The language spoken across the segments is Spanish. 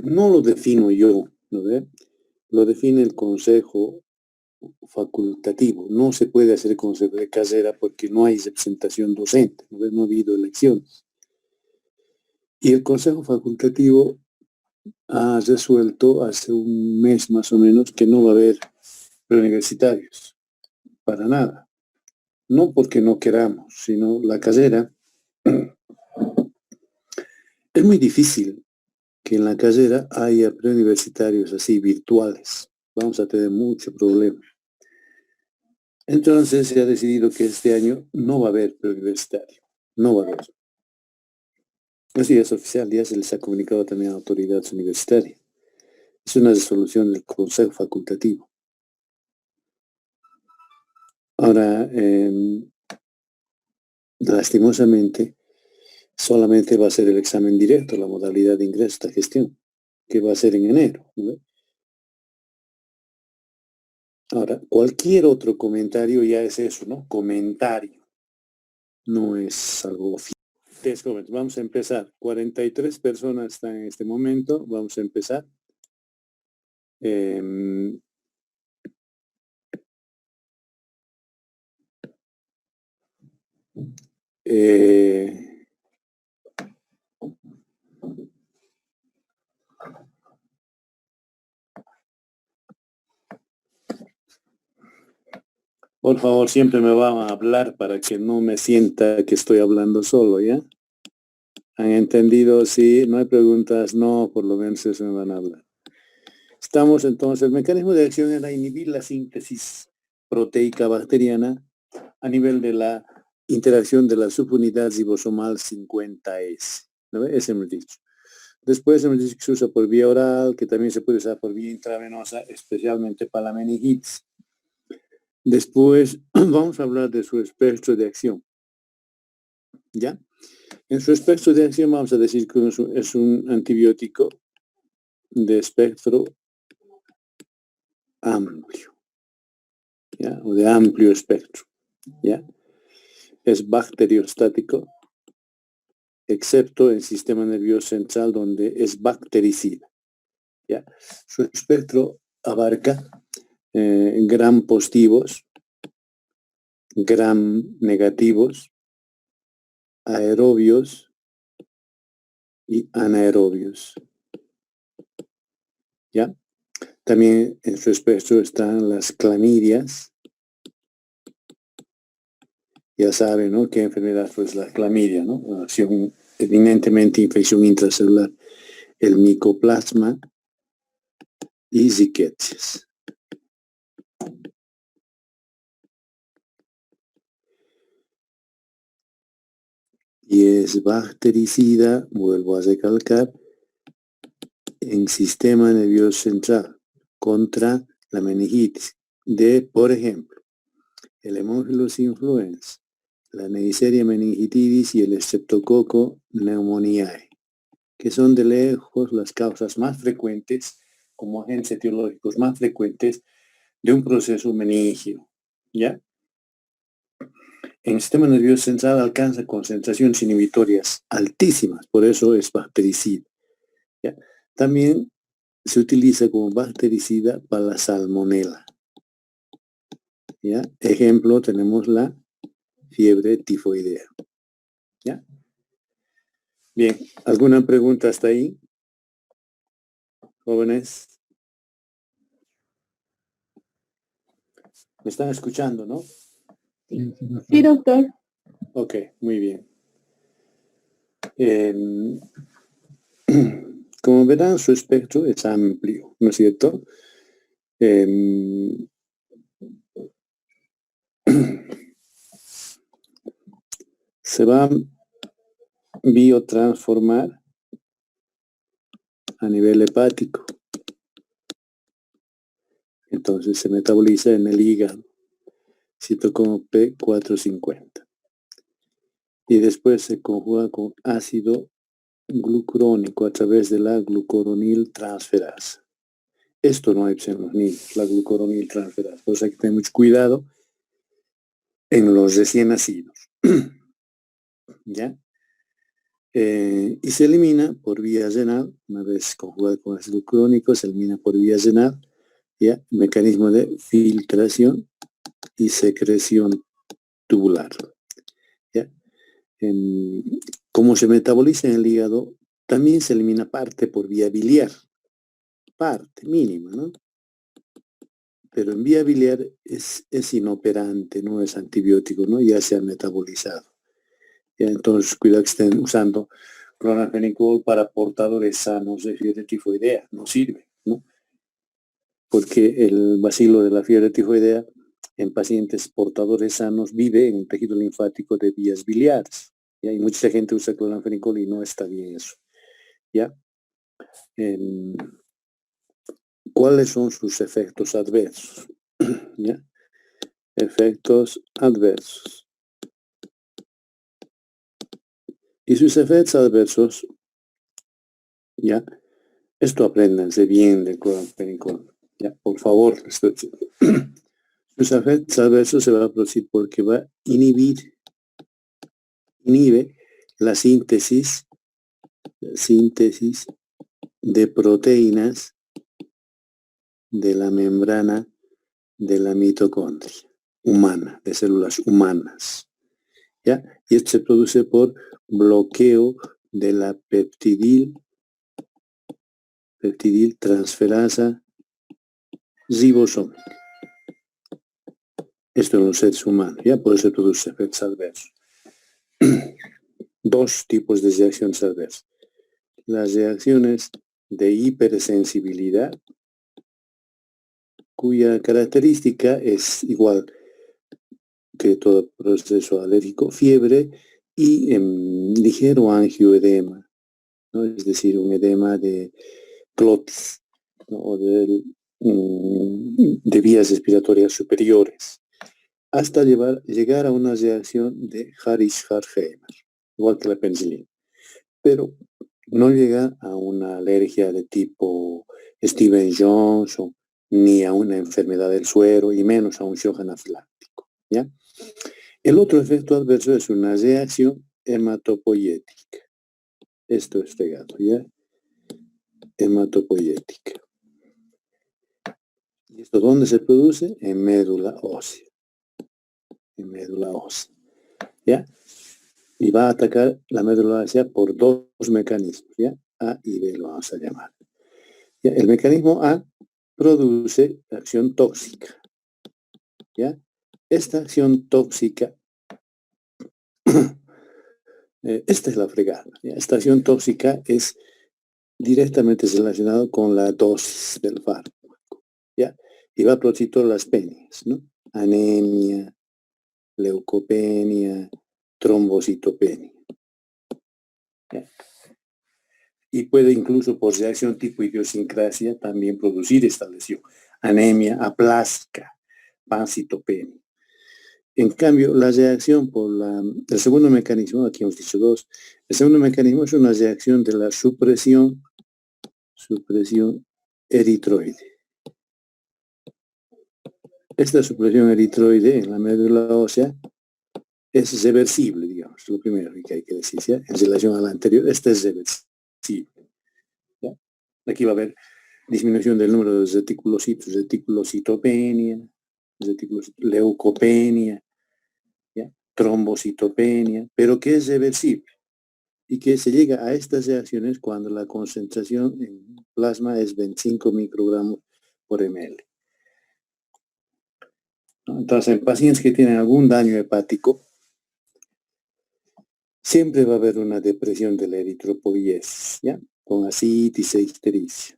no lo defino yo, ¿no ve? Lo define el consejo facultativo. No se puede hacer consejo de carrera porque no hay representación docente, ¿no ve? No ha habido elecciones. Y el consejo facultativo ha resuelto hace un mes más o menos que no va a haber preuniversitarios, para nada. No porque no queramos, sino la carrera. Es muy difícil que en la carrera haya preuniversitarios así virtuales. Vamos a tener mucho problema. Entonces se ha decidido que este año no va a haber preuniversitario. No va a haber. Así es oficial, ya se les ha comunicado también a autoridades universitarias. Es una resolución del Consejo Facultativo. Ahora, lastimosamente, solamente va a ser el examen directo, la modalidad de ingreso a esta gestión, que va a ser en enero, ¿no? Ahora, cualquier otro comentario ya es eso, ¿no? Comentario. No es algo oficial. Vamos a empezar. 43 personas están en este momento. Vamos a empezar. Por favor, siempre me van a hablar para que no me sienta que estoy hablando solo, ¿ya? ¿Han entendido? Sí, no hay preguntas, no, por lo menos eso me van a hablar. Estamos entonces, el mecanismo de acción era inhibir la síntesis proteica bacteriana a nivel de la interacción de la subunidad ribosomal 50S. ¿No ve? Ese hemos dicho. Después hemos dicho que se usa por vía oral, que también se puede usar por vía intravenosa, especialmente para la meningitis. Después vamos a hablar de su espectro de acción. ¿Ya? En su espectro de acción vamos a decir que es un antibiótico de espectro amplio, ¿ya? O de amplio espectro, ¿ya? Es bacteriostático, excepto en sistema nervioso central donde es bactericida, ¿ya? Su espectro abarca gram positivos, gram negativos, aerobios y anaerobios, ¿ya? También en su espectro están las clamidias. Ya saben, ¿no? ¿Qué enfermedad? Pues la clamidia, ¿no? Evidentemente infección intracelular, el micoplasma y riquecias. Y es bactericida, vuelvo a recalcar, en sistema nervioso central contra la meningitis de, por ejemplo, el Haemophilus influenza, la Neisseria meningitidis y el Streptococo pneumoniae, que son de lejos las causas más frecuentes, como agentes etiológicos más frecuentes de un proceso meningio, ¿ya? En el sistema nervioso central alcanza concentraciones inhibitorias altísimas, por eso es bactericida, ¿ya? También se utiliza como bactericida para la salmonela, ¿ya? Ejemplo, tenemos la fiebre tifoidea, ¿ya? Bien, ¿alguna pregunta hasta ahí, jóvenes? ¿Me están escuchando, no? Sí, doctor. Ok, muy bien. Como verán, su espectro es amplio, ¿no es cierto? Se va a biotransformar a nivel hepático. Entonces se metaboliza en el hígado, citocromo P450. Y después se conjuga con ácido glucurónico a través de la glucoronil transferasa. Esto no hay en los niños, la glucoronil transferasa. Por eso hay que tener mucho cuidado en los recién nacidos. ¿Ya? y se elimina por vía renal. Una vez conjugado con ácido clórico, se elimina por vía renal, ¿ya? Mecanismo de filtración y secreción tubular, ¿ya? Como se metaboliza en el hígado, también se elimina parte por vía biliar, parte mínima, ¿no? Pero en vía biliar es inoperante, no es antibiótico, ¿no? Ya se ha metabolizado. ¿Ya? Entonces, cuidado que estén usando clorafenicol para portadores sanos de fiebre tifoidea, no sirve, ¿no? Porque el bacilo de la fiebre tifoidea en pacientes portadores sanos vive en el tejido linfático de vías biliares. ¿Ya? Y mucha gente usa clorafenicol y no está bien eso. ¿Ya? ¿Cuáles son sus efectos adversos? ¿Ya? Efectos adversos. Y sus efectos adversos, ¿ya? Esto apréndanse bien del clorafenicol. ¿Ya? Por favor. Sus efectos adversos se va a producir porque va a inhibe la síntesis de proteínas de la membrana de la mitocondria humana, de células humanas. ¿Ya? Y esto se produce por bloqueo de la peptidil transferasa ribosómica. Esto en los seres humanos, ¿ya? Por eso se produce efectos adversos. Dos tipos de reacciones adversas. Las reacciones de hipersensibilidad, cuya característica es igual que todo proceso alérgico, fiebre y ligero angioedema, ¿no? Es decir, un edema de clotis, ¿no? O de vías respiratorias superiores, hasta llegar a una reacción de Harish-Harsheimer, igual que la penicilina. Pero no llega a una alergia de tipo Stevens-Johnson, ni a una enfermedad del suero, y menos a un shock anafiláctico, ¿ya? El otro efecto adverso es una reacción hematopoyética. Esto es fregado, ¿ya? Hematopoyética. ¿Y esto dónde se produce? En médula ósea. En médula ósea, ¿ya? Y va a atacar la médula ósea por dos mecanismos, ¿ya? A y B lo vamos a llamar. ¿Ya? El mecanismo A produce acción tóxica, ¿ya? Esta acción tóxica, esta es la fregada, ¿ya? Esta acción tóxica es directamente relacionada con la dosis del fármaco, ¿ya? Y va a producir todas las penias, ¿no? Anemia, leucopenia, trombocitopenia, ¿ya? Y puede incluso por reacción tipo idiosincrasia también producir esta lesión. Anemia aplásica, pancitopenia. En cambio, la reacción por el segundo mecanismo, aquí hemos dicho dos, el segundo mecanismo es una reacción de la supresión eritroide. Esta supresión eritroide en la médula ósea es reversible, digamos, lo primero que hay que decir, ¿ya? En relación a la anterior, esta es reversible, ¿ya? Aquí va a haber disminución del número de reticulocitos, reticulocitopenia, leucopenia, ¿ya? Trombocitopenia, pero que es reversible y que se llega a estas reacciones cuando la concentración en plasma es 25 microgramos por ml. Entonces, en pacientes que tienen algún daño hepático, siempre va a haber una depresión de la eritropoiesis, ¿ya? Con ascitis e ictericia.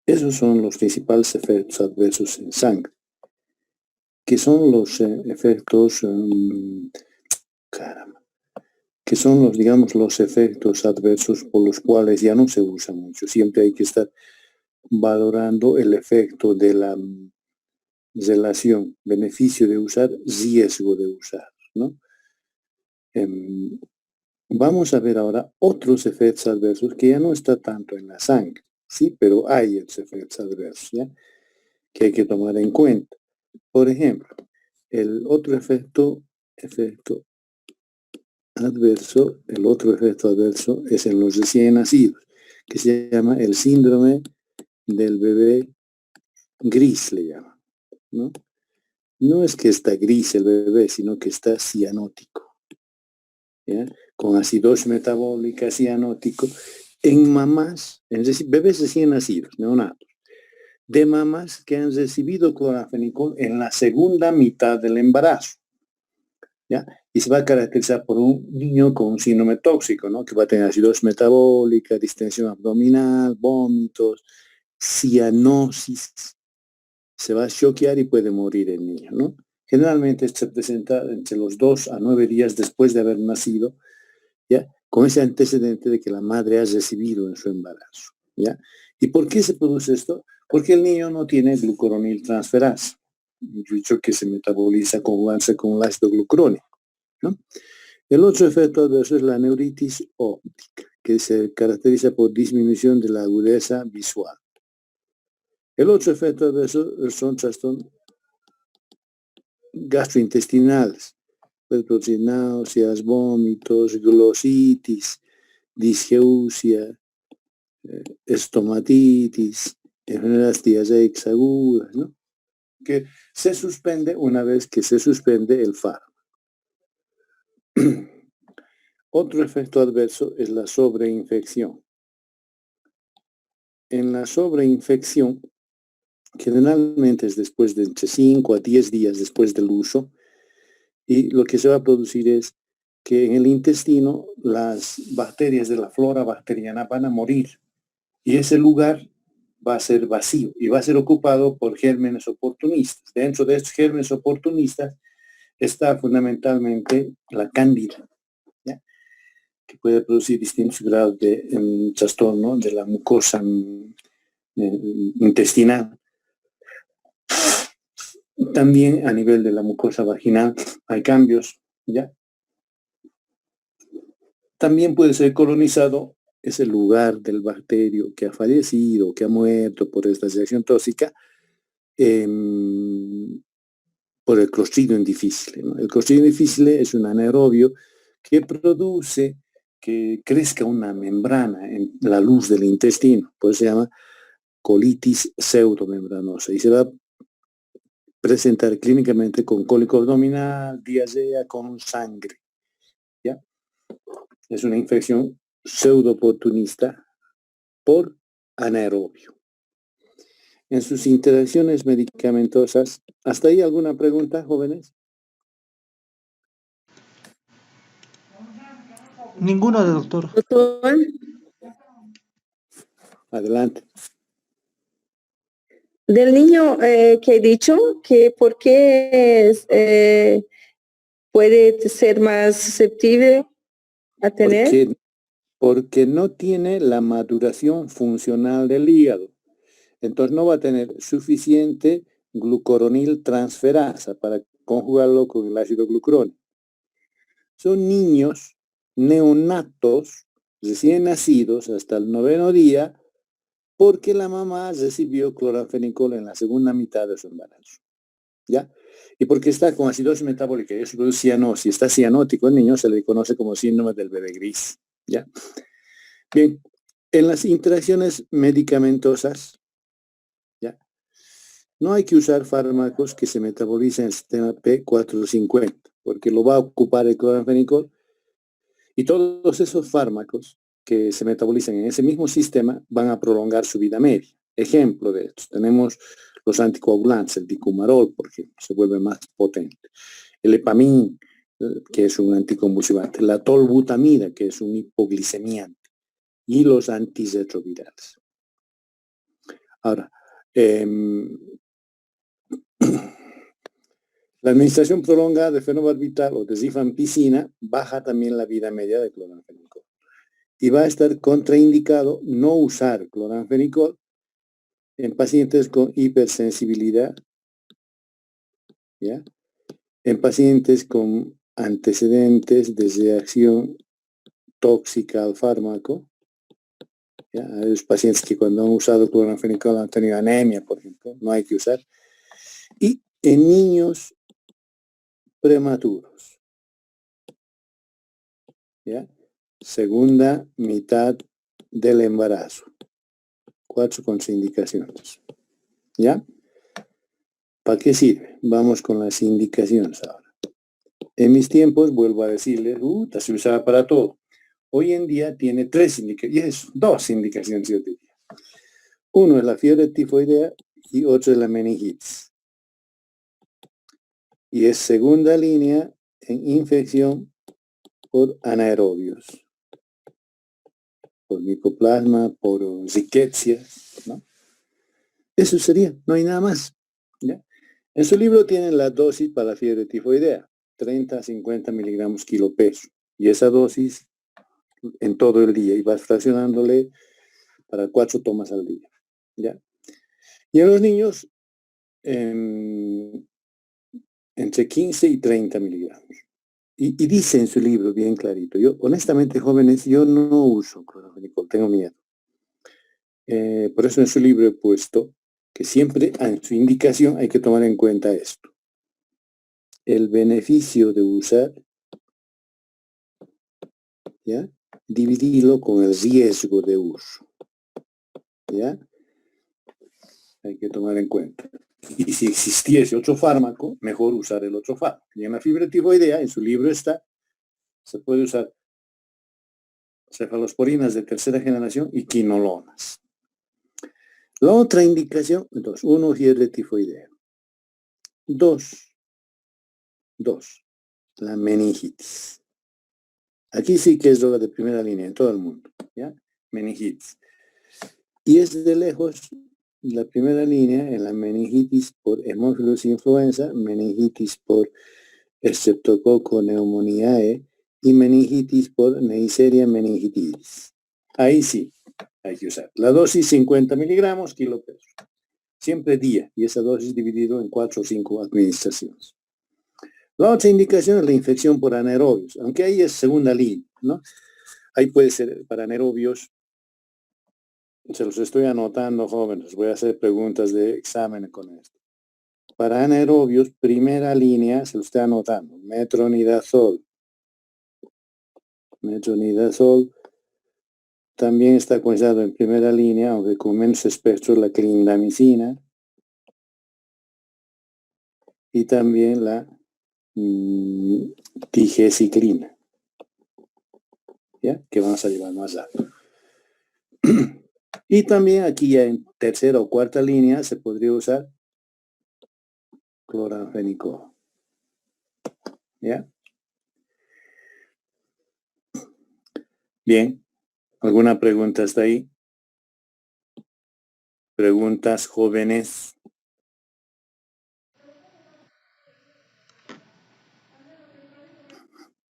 Esos son los principales efectos adversos en sangre, que son los efectos, que son los, digamos, los efectos adversos por los cuales ya no se usa mucho. Siempre hay que estar valorando el efecto de la relación, beneficio de usar, riesgo de usar, ¿no? Vamos a ver ahora otros efectos adversos que ya no está tanto en la sangre, ¿sí? Pero hay estos efectos adversos, ¿ya? Que hay que tomar en cuenta. Por ejemplo, el otro efecto adverso, el otro efecto adverso es en los recién nacidos, que se llama el síndrome del bebé gris, le llaman, ¿no? No es que está gris el bebé, sino que está cianótico, ¿ya? Con acidosis metabólica, cianótico, en mamás, es decir, bebés recién nacidos, neonatos, de mamás que han recibido cloranfenicol en la segunda mitad del embarazo, ¿ya? Y se va a caracterizar por un niño con un síndrome tóxico, ¿no? Que va a tener acidosis metabólica, distensión abdominal, vómitos, cianosis, se va a choquear y puede morir el niño, ¿no? Generalmente se presenta entre los 2 a 9 días después de haber nacido, ¿ya? Con ese antecedente de que la madre ha recibido en su embarazo, ¿ya? ¿Y por qué se produce esto? Porque el niño no tiene glucuroniltransferasa, dicho que se metaboliza conjugándose con el ácido glucurónico, ¿no? El otro efecto adverso es la neuritis óptica, que se caracteriza por disminución de la agudeza visual. El otro efecto adverso son trastornos gastrointestinales, puede producir náuseas, vómitos, glositis, disgeusia, estomatitis, enfermedades diarreicas agudas, ¿no? Que se suspende una vez que se suspende el fármaco. Otro efecto adverso es la sobreinfección. En la sobreinfección, generalmente es después de entre 5 a 10 días después del uso, y lo que se va a producir es que en el intestino las bacterias de la flora bacteriana van a morir y ese lugar va a ser vacío y va a ser ocupado por gérmenes oportunistas. Dentro de estos gérmenes oportunistas está fundamentalmente la cándida, ¿ya? Que puede producir distintos grados de trastorno de la mucosa intestinal. También a nivel de la mucosa vaginal hay cambios, ¿ya? También puede ser colonizado ese lugar del bacterio que ha fallecido, que ha muerto por esta reacción tóxica, por el Clostridium difficile, ¿no? El Clostridium difficile es un anaerobio que produce que crezca una membrana en la luz del intestino, por eso se llama colitis pseudomembranosa y se va a presentar clínicamente con cólico abdominal, diarrea, con sangre, ¿ya? Es una infección pseudo-oportunista por anaerobio. En sus interacciones medicamentosas, ¿hasta ahí alguna pregunta, jóvenes? Ninguno, doctor. Doctor, Adelante. del niño que he dicho, que por qué puede ser más susceptible a tener. Porque no tiene la maduración funcional del hígado. Entonces no va a tener suficiente glucuroniltransferasa para conjugarlo con el ácido glucurónico. Son niños neonatos, recién nacidos hasta el 9º día, porque la mamá recibió cloranfenicol en la segunda mitad de su embarazo, ¿ya? Y porque está con acidosis metabólica y eso produce cianosis, si está cianótico el niño, se le conoce como síndrome del bebé gris, ¿ya? Bien, en las interacciones medicamentosas, ¿ya? No hay que usar fármacos que se metabolicen en el sistema P450, porque lo va a ocupar el cloranfenicol y todos esos fármacos que se metabolizan en ese mismo sistema van a prolongar su vida media. Ejemplo de estos, tenemos los anticoagulantes, el dicumarol, porque se vuelve más potente, el epamín, que es un anticonvulsivante, la tolbutamida, que es un hipoglicemiante, y los antirretrovirales. Ahora, la administración prolongada de fenobarbital o de rifampicina baja también la vida media de cloranfenicol. Y va a estar contraindicado no usar cloranfenicol en pacientes con hipersensibilidad, ¿ya? En pacientes con antecedentes de reacción tóxica al fármaco, ¿ya? Hay los pacientes que cuando han usado cloranfenicol han tenido anemia, por ejemplo, no hay que usar. Y en niños prematuros. ¿ya? Segunda mitad del embarazo. 4 contraindicaciones, ¿ya? ¿Para qué sirve? Vamos con las indicaciones ahora. En mis tiempos, vuelvo a decirles, se usaba para todo. Hoy en día tiene 3 indicaciones, 2 indicaciones, yo diría. Uno es la fiebre tifoidea y otro es la meningitis. Y es segunda línea en infección por anaerobios, por micoplasma, por rickettsia, ¿no? Eso sería, no hay nada más, ¿ya? En su libro tienen la dosis para la fiebre tifoidea, 30 a 50 miligramos kilo peso. Y esa dosis en todo el día, y vas fraccionándole para 4 tomas al día, ¿ya? Y en los niños, entre 15 y 30 miligramos. Y dice en su libro bien clarito, yo honestamente, jóvenes, yo no uso clorafenicol, tengo miedo. Por eso en su libro he puesto que siempre en su indicación hay que tomar en cuenta esto. El beneficio de usar, ¿ya? Dividirlo con el riesgo de uso, ¿ya? Hay que tomar en cuenta. Y si existiese otro fármaco, mejor usar el otro fármaco. Y en la fiebre tifoidea, en su libro está, se puede usar cefalosporinas de tercera generación y quinolonas. La otra indicación, entonces, 1, fiebre tifoidea. 2, la meningitis. Aquí sí que es droga de primera línea en todo el mundo, ¿ya? Meningitis. Y es de lejos la primera línea en la meningitis por Haemophilus influenza, meningitis por Streptococcus pneumoniae y meningitis por Neisseria meningitidis. Ahí sí, hay que usar. La dosis 50 miligramos, kilo peso. Siempre día, y esa dosis dividido en 4 o 5 administraciones. La otra indicación es la infección por anaerobios, aunque ahí es segunda línea, ¿no? Ahí puede ser para anaerobios. Se los estoy anotando, jóvenes. Voy a hacer preguntas de examen con esto. Para anaerobios, primera línea, se lo estoy anotando. Metronidazol. Metronidazol también está considerado en primera línea, aunque con menos espectro, la clindamicina. Y también la tigeciclina. ¿Ya? Que vamos a llevar más alto. Y también aquí ya en tercera o cuarta línea se podría usar cloranfenicol. ¿Ya? Bien. ¿Alguna pregunta hasta ahí? Preguntas, jóvenes.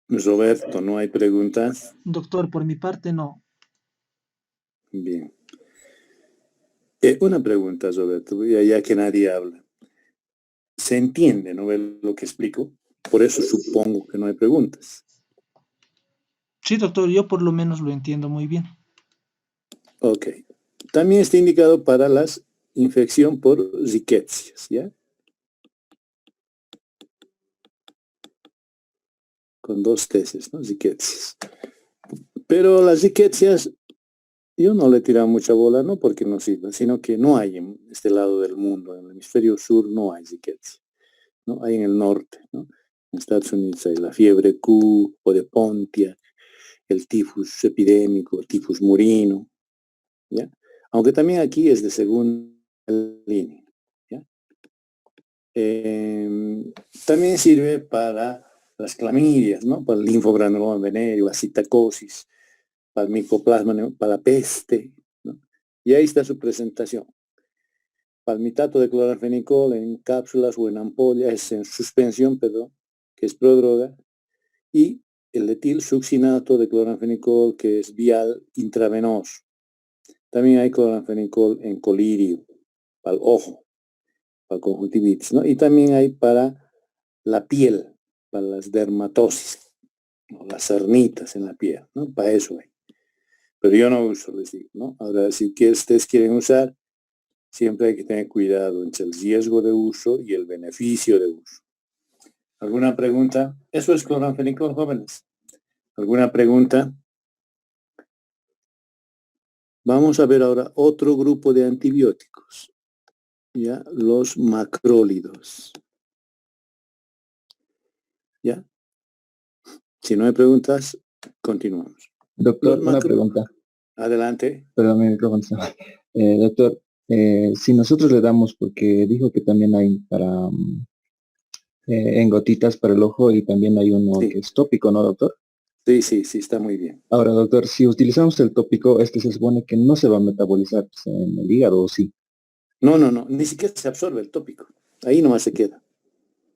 Roberto, ¿no hay preguntas? Doctor, por mi parte no. Bien. Una pregunta, Roberto, ya que nadie habla. ¿Se entiende, no ve lo que explico? Por eso supongo que no hay preguntas. Sí, doctor, yo por lo menos lo entiendo muy bien. Ok. También está indicado para las infección por riquecias, ¿ya? Con 2 tesis, ¿no? Riquecias. Pero las riquecias, yo no le he tirado mucha bola, no porque no sirva, sino que no hay en este lado del mundo. En el hemisferio sur no hay riquezas, ¿no? Hay en el norte, ¿no? En Estados Unidos hay la fiebre Q o de Pontia, el tifus epidémico, el tifus murino, ¿ya? Aunque también aquí es de segunda línea, ¿ya? También sirve para las clamidias, ¿no? Para el linfogranuloma venéreo, la citacosis, para el micoplasma, para la peste, ¿no? Y ahí está su presentación. Palmitato de cloranfenicol en cápsulas o en ampollas, es en suspensión, perdón, que es prodroga, y el etilsuccinato de cloranfenicol, que es vial intravenoso. También hay cloranfenicol en colirio, para el ojo, para el conjuntivitis, ¿no? Y también hay para la piel, para las dermatosis, ¿no? Las sarnitas en la piel, ¿no? Para eso hay. Pero yo no uso, les digo, ¿no? Ahora, si ustedes quieren usar, siempre hay que tener cuidado entre el riesgo de uso y el beneficio de uso. ¿Alguna pregunta? Eso es cloranfenicol, jóvenes. ¿Alguna pregunta? Vamos a ver ahora otro grupo de antibióticos, ¿ya? Los macrólidos. ¿Ya? Si no hay preguntas, continuamos. Doctor, una pregunta. Adelante. Perdón, mi micrófono está mal. Doctor, si nosotros le damos, porque dijo que también hay para en gotitas para el ojo y también hay uno Sí. que es tópico, ¿no, doctor? Sí, está muy bien. Ahora, doctor, si utilizamos el tópico, es que se supone que no se va a metabolizar pues, en el hígado, ¿o sí? No, ni siquiera se absorbe el tópico. Ahí nomás se queda.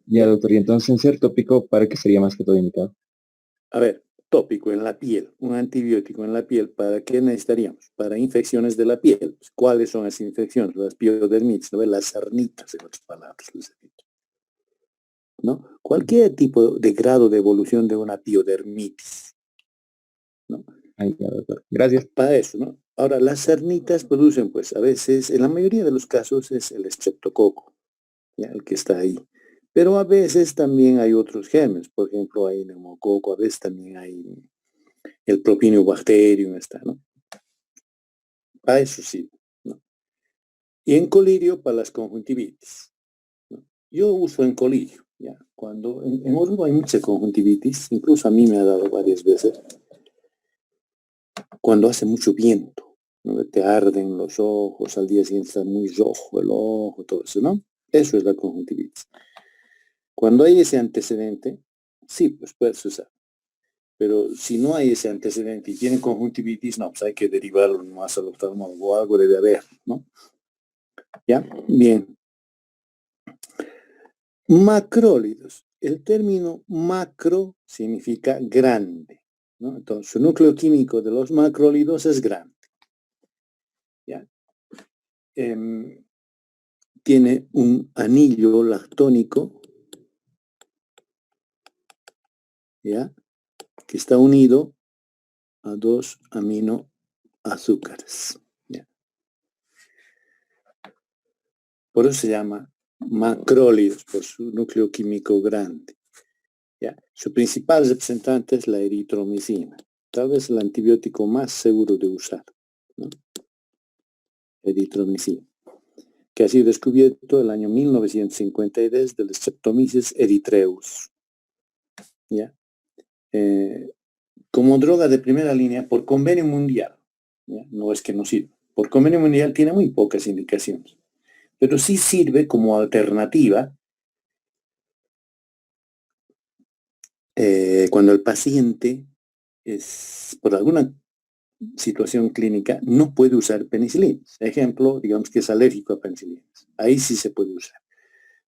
Ya, doctor, y entonces en ser tópico, ¿para qué sería más que todo indicado? A ver, tópico en la piel, un antibiótico en la piel, ¿para qué necesitaríamos? Para infecciones de la piel. ¿Cuáles son las infecciones? Las piodermitis, ¿no? Las sarnitas, en otras palabras, les he dicho, ¿no? Cualquier tipo de grado de evolución de una piodermitis, ¿no? Ahí ya, doctor. Gracias. Para eso, ¿no? Ahora, las sarnitas producen, pues, a veces, en la mayoría de los casos, es el estreptococo, ¿ya? El que está ahí. Pero a veces también hay otros gérmenes, por ejemplo, hay neumococo, a veces también hay el Propinobacterium, está, ¿no? A eso sí, ¿no? Y en colirio para las conjuntivitis, ¿no? Yo uso en colirio, ¿ya? Cuando en Oruro hay mucha conjuntivitis, incluso a mí me ha dado varias veces, cuando hace mucho viento, ¿no? Te arden los ojos, al día siguiente está muy rojo el ojo, todo eso, ¿no? Eso es la conjuntivitis. Cuando hay ese antecedente, sí, pues puedes usar. Pero si no hay ese antecedente y tienen conjuntivitis, no, pues hay que derivarlo más al oftalmólogo, o algo debe haber, ¿no? ¿Ya? Bien. Macrólidos. El término macro significa grande, ¿no? Entonces, el núcleo químico de los macrólidos es grande. ¿Ya? Tiene un anillo lactónico, ¿ya? Que está unido a 2 aminoazúcares. ¿Ya? Por eso se llama macrólidos, por su núcleo químico grande. ¿Ya? Su principal representante es la eritromicina, tal vez el antibiótico más seguro de usar, ¿no? Eritromicina, que ha sido descubierto el año 1953 del Streptomyces erythraeus. ¿Ya? Como droga de primera línea por convenio mundial, ¿ya? No es que no sirva. Por convenio mundial tiene muy pocas indicaciones, pero sí sirve como alternativa cuando el paciente es, por alguna situación clínica, no puede usar penicilinas. Ejemplo, digamos que es alérgico a penicilinas. Ahí sí se puede usar.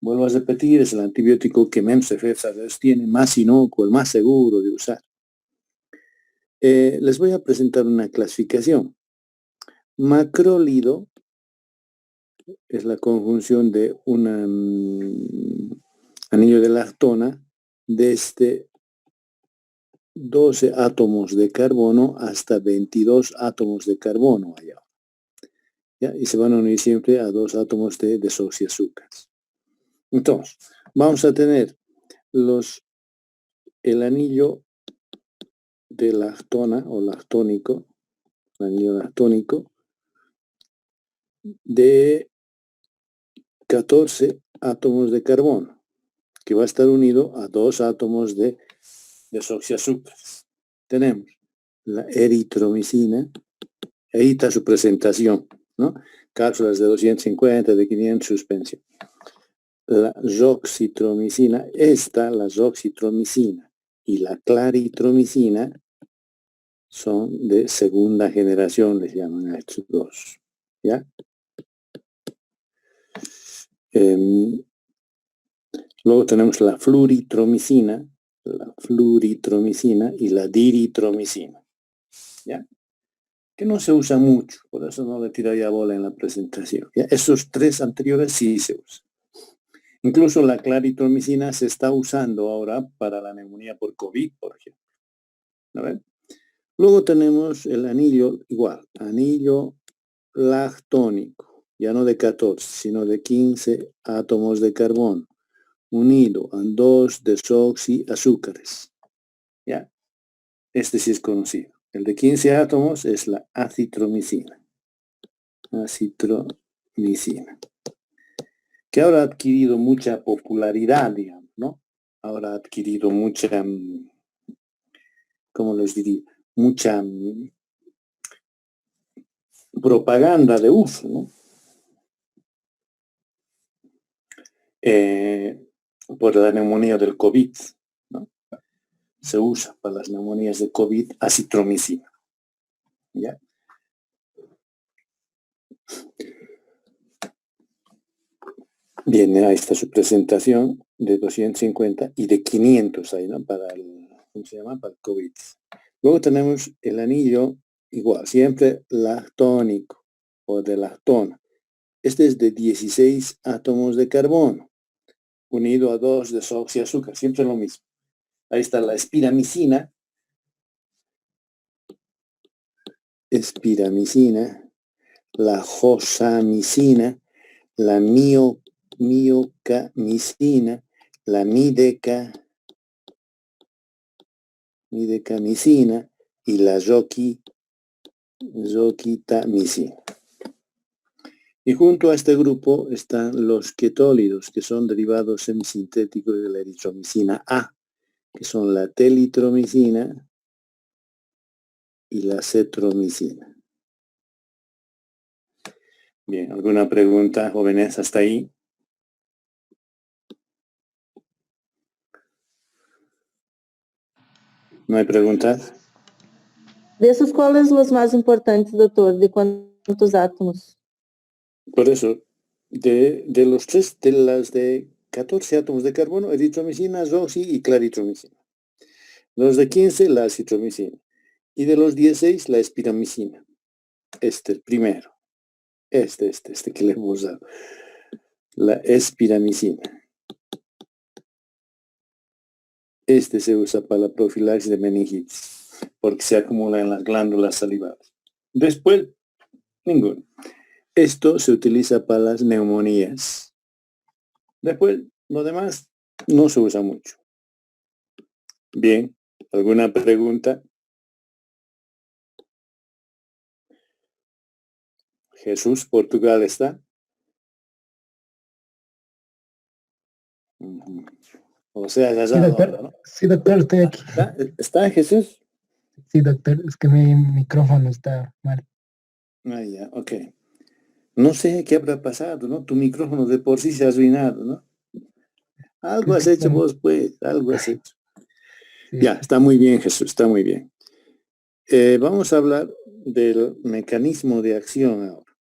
Vuelvo a repetir, es el antibiótico que menos efectos tiene, más inocuo, el más seguro de usar. Les voy a presentar una clasificación. Macrólido es la conjunción de un anillo de lactona desde 12 átomos de carbono hasta 22 átomos de carbono allá. ¿Ya? Y se van a unir siempre a 2 átomos de desoxiazúcares. Entonces, vamos a tener el anillo de lactona o lactónico, el anillo lactónico, de 14 átomos de carbono, que va a estar unido a 2 átomos de desoxiazúcares. Tenemos la eritromicina, ahí está su presentación, ¿no? Cápsulas de 250, de 500, suspensión. La roxitromicina, la roxitromicina y la claritromicina son de segunda generación, les llaman a estos dos, ¿ya? Luego tenemos la fluritromicina y la diritromicina, ¿ya? Que no se usa mucho, por eso no le tiraría bola en la presentación, ¿ya? Esos 3 anteriores sí se usan. Incluso la claritromicina se está usando ahora para la neumonía por COVID, por ejemplo. ¿No ven? Luego tenemos el anillo, igual, anillo lactónico, ya no de 14, sino de 15 átomos de carbono, unido a 2 desoxiazúcares. ¿Ya? Este sí es conocido. El de 15 átomos es la acitromicina. Acitromicina. Que ahora ha adquirido mucha popularidad, digamos, ¿no? Ahora ha adquirido mucha, ¿cómo les diría? Mucha propaganda de uso, ¿no? Por la neumonía del COVID, ¿no? Se usa para las neumonías de COVID acitromicina. ¿Ya? Bien, ahí está su presentación de 250 y de 500 ahí, ¿no? Para el, ¿cómo se llama? Para el COVID. Luego tenemos el anillo, igual, siempre lactónico o de lactona. Este es de 16 átomos de carbono, unido a 2 desoxiazúcar, siempre lo mismo. Ahí está la espiramicina, la josamicina, la miocamicina, la midecamicina y la zoquitamicina. Y junto a este grupo están los ketólidos, que son derivados semisintéticos de la eritromicina A, que son la telitromicina y la cetromicina. Bien, ¿alguna pregunta, jóvenes, hasta ahí? ¿No hay preguntas? De esos, ¿cuáles los más importantes, doctor? ¿De cuántos átomos? Por eso, de los tres, de las de 14 átomos de carbono, eritromicina, zoxi y claritromicina. Los de 15, la acitromicina. Y de los 16, la espiramicina. Este, el primero. Este que le hemos dado. La espiramicina. Este se usa para la profilaxis de meningitis, porque se acumula en las glándulas salivales. Después, ninguno. Esto se utiliza para las neumonías. Después, lo demás no se usa mucho. Bien, ¿alguna pregunta? Jesús, Portugal está. O sea, ya Sí, doctor. ¿no? Sí, doctor, estoy aquí. ¿Está Jesús? Sí, doctor, es que mi micrófono está mal. Ah, ya, ok. No sé qué habrá pasado, ¿no? Tu micrófono de por sí se ha arruinado, ¿no? Algo Creo has que hecho está... vos, pues, algo has hecho. Sí. Ya, está muy bien, Jesús, está muy bien. Vamos a hablar del mecanismo de acción ahora.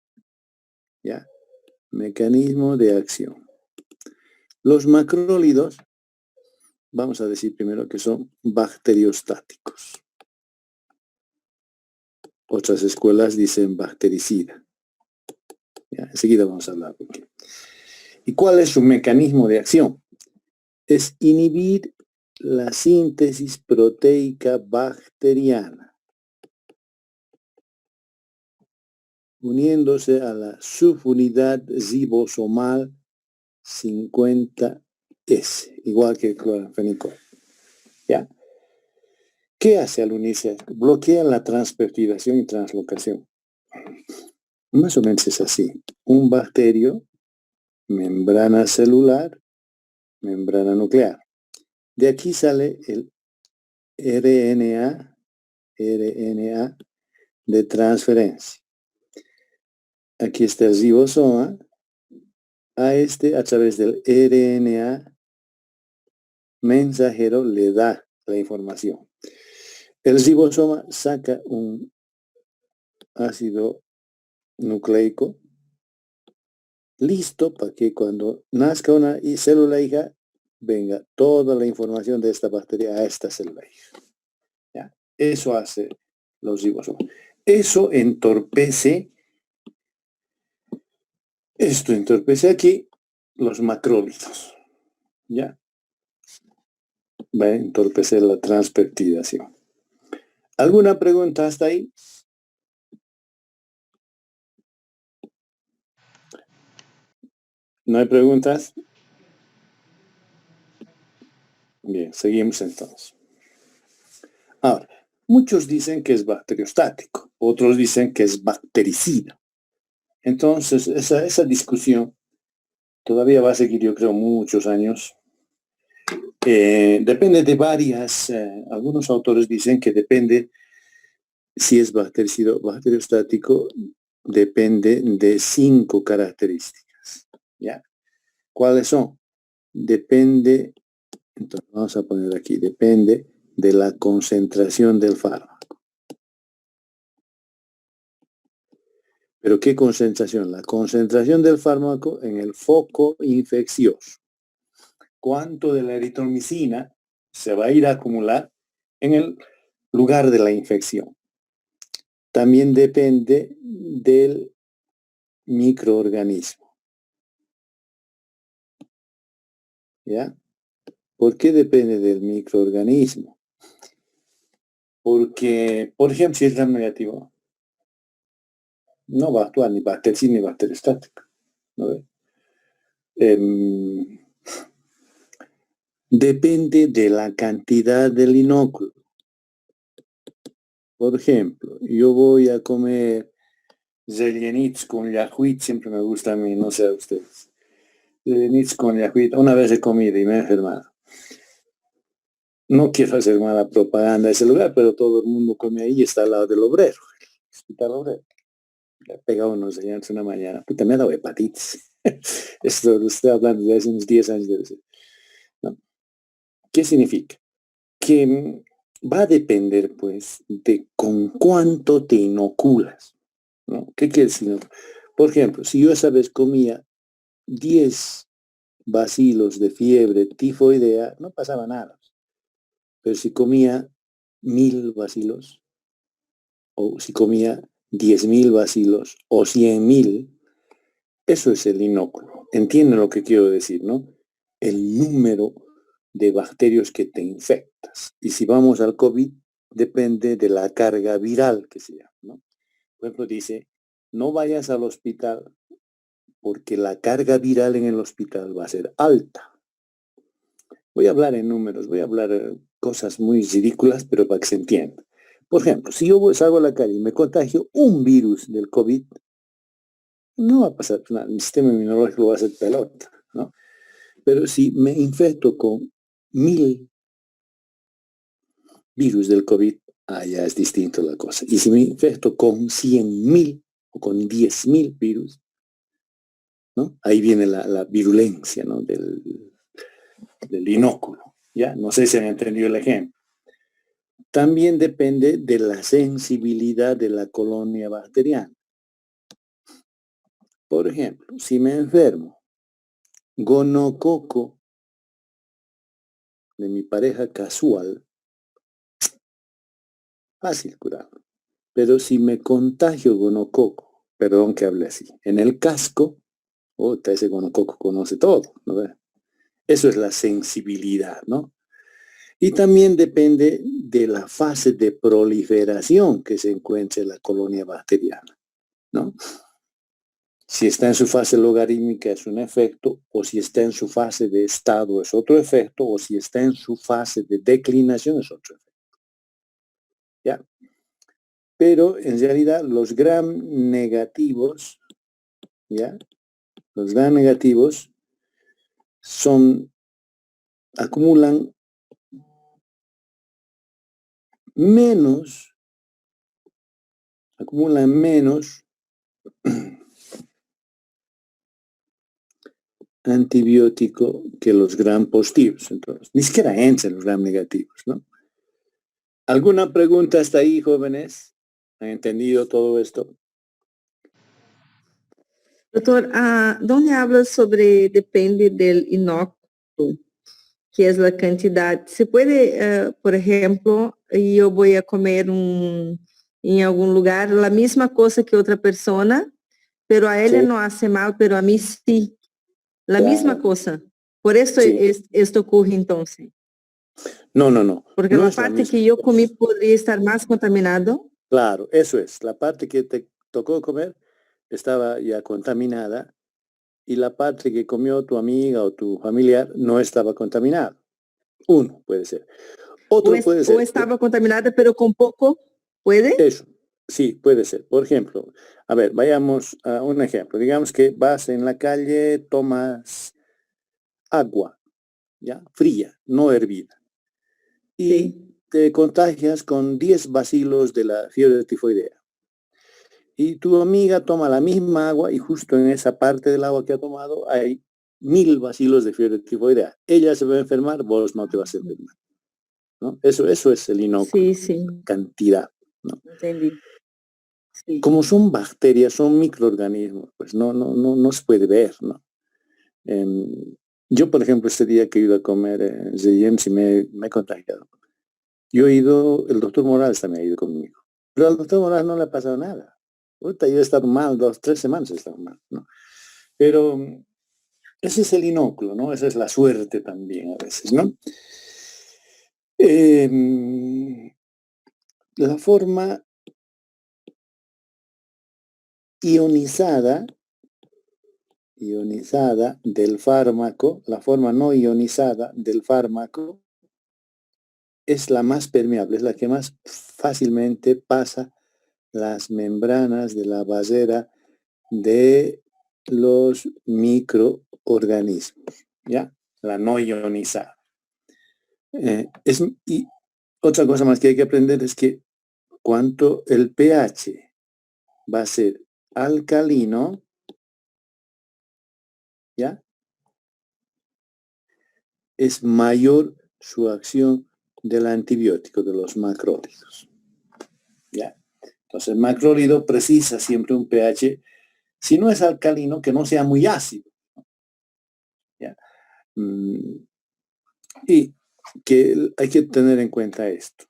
¿Ya? Mecanismo de acción. Los macrólidos, vamos a decir primero que son bacteriostáticos. Otras escuelas dicen bactericida. ¿Ya? Enseguida vamos a hablar. ¿Y cuál es su mecanismo de acción? Es inhibir la síntesis proteica bacteriana, uniéndose a la subunidad ribosomal 50S, igual que el cloranfenicol. ¿Ya? ¿Qué hace al unirse? Bloquea la transpeptidación y translocación. Más o menos es así. Un bacterio, membrana celular, membrana nuclear. De aquí sale el RNA de transferencia. Aquí está el ribosoma. A través del RNA mensajero, le da la información. El ribosoma saca un ácido nucleico listo para que cuando nazca una célula hija venga toda la información de esta bacteria a esta célula hija. ¿Ya? Eso hace los ribosomas. Eso entorpece, esto entorpece aquí los macrólidos. ¿Ya? Va a entorpecer la transpeptidación. ¿Alguna pregunta hasta ahí? ¿No hay preguntas? Bien, seguimos entonces. Ahora, Muchos dicen que es bacteriostático, otros dicen que es bactericida. Entonces, esa discusión todavía va a seguir, yo creo, muchos años. Depende de varias, algunos autores dicen que depende si es bactericida o bacteriostático, depende de 5 características. ¿Ya? ¿Cuáles son? Depende, entonces vamos a poner aquí, depende de la concentración del fármaco. ¿Pero qué concentración? La concentración del fármaco en el foco infeccioso. ¿Cuánto de la eritromicina se va a ir a acumular en el lugar de la infección? También depende del microorganismo. ¿Ya? ¿Por qué depende del microorganismo? Porque, por ejemplo, si es gram negativo, no va a actuar ni bactericida ni bacteriostática. ¿No? Depende de la cantidad del inóculo. Por ejemplo, yo voy a comer zeljenitz con yahuit, siempre me gusta a mí, no sé a ustedes. Zeljenitz con yahuit, una vez he comido y me he enfermado. No quiero hacer mala propaganda a ese lugar, pero todo el mundo come ahí y está al lado del obrero. Hospital obrero. Le pega unos zeljenitz una mañana. Puta, me ha dado hepatitis. Esto lo estoy hablando de hace unos 10 años debe ser. ¿No? ¿Qué significa? Que va a depender, pues, de con cuánto te inoculas, ¿no? ¿Qué quiere decir? Por ejemplo, si yo esa vez comía 10 bacilos de fiebre tifoidea, no pasaba nada. Pero si comía 1000 bacilos, o si comía 10.000 bacilos, o 100.000, eso es el inóculo. ¿Entienden lo que quiero decir, no? El número de bacterias que te infectas. Y si vamos al COVID, depende de la carga viral que se llama, ¿no? Por ejemplo, dice, no vayas al hospital porque la carga viral en el hospital va a ser alta. Voy a hablar en números, voy a hablar cosas muy ridículas, pero para que se entienda. Por ejemplo, si yo salgo a la calle y me contagio un virus del COVID, no va a pasar nada, mi sistema inmunológico va a ser pelota, ¿no? Pero si me infecto con 1000 virus del COVID, ya es distinto la cosa. Y si me infecto con 100.000 o con 10.000 virus, ¿no? Ahí viene la virulencia, ¿no? del inóculo, ¿ya? No sé si han entendido el ejemplo. También depende de la sensibilidad de la colonia bacteriana. Por ejemplo, si me enfermo gonococo de mi pareja casual, fácil curarlo. Pero si me contagio gonococo, perdón que hable así, en el casco, ese gonococo conoce todo, ¿no? Eso es la sensibilidad, ¿no? Y también depende de la fase de proliferación que se encuentre la colonia bacteriana, ¿no? Si está en su fase logarítmica es un efecto, o si está en su fase de estado es otro efecto, o si está en su fase de declinación es otro efecto. ¿Ya? Pero en realidad los gram negativos, ¿ya? Los gram negativos acumulan menos antibiótico que los gram positivos. Entonces, ni siquiera entran los gram negativos, ¿no? ¿Alguna pregunta hasta ahí, jóvenes? ¿Han entendido todo esto? Doutor, donde habla sobre depende del inóculo, que es la cantidad. Se puede, por ejemplo, yo voy a comer en algún lugar la misma cosa que otra persona, pero a él Sí. no hace mal, pero a mí sí. La Claro. misma cosa. Por eso Sí. esto ocurre entonces. No, no, no. Porque No la es la parte misma que yo cosa. comí podría estar más contaminado. Claro, eso es. La parte que te tocó comer estaba ya contaminada y la parte que comió tu amiga o tu familiar no estaba contaminada. Uno puede ser. Otro puede ser. O estaba contaminada, pero con poco, ¿puede? Eso, sí, puede ser. Por ejemplo, a ver, vayamos a un ejemplo. Digamos que vas en la calle, tomas agua, ¿ya? Fría, no hervida. Y Sí. te contagias con 10 bacilos de la fiebre tifoidea. Y tu amiga toma la misma agua y justo en esa parte del agua que ha tomado hay 1000 bacilos de fiebre tifoidea. Ella se va a enfermar, vos no te vas a enfermar, ¿no? Eso es el inóculo, Sí, sí, cantidad, ¿no? entendí. Sí. Como son bacterias, son microorganismos, pues no se puede ver, ¿no? Yo, por ejemplo, este día que he ido a comer James y me he contagiado. Yo he ido, el doctor Morales también ha ido conmigo. Pero al doctor Morales no le ha pasado nada. Ahorita yo he estado mal, 2, 3 semanas he estado mal, ¿no? Pero ese es el inóculo, ¿no? Esa es la suerte también a veces, ¿no? La forma ionizada del fármaco, la forma no ionizada del fármaco es la más permeable, es la que más fácilmente pasa las membranas de la barrera de los microorganismos, ¿ya? La no ionizada. Y otra cosa más que hay que aprender es que cuanto el pH va a ser alcalino, ¿ya? Es mayor su acción del antibiótico, de los macrólidos, ¿ya? Entonces el macrólido precisa siempre un pH, si no es alcalino, que no sea muy ácido, ¿ya? Y que hay que tener en cuenta esto.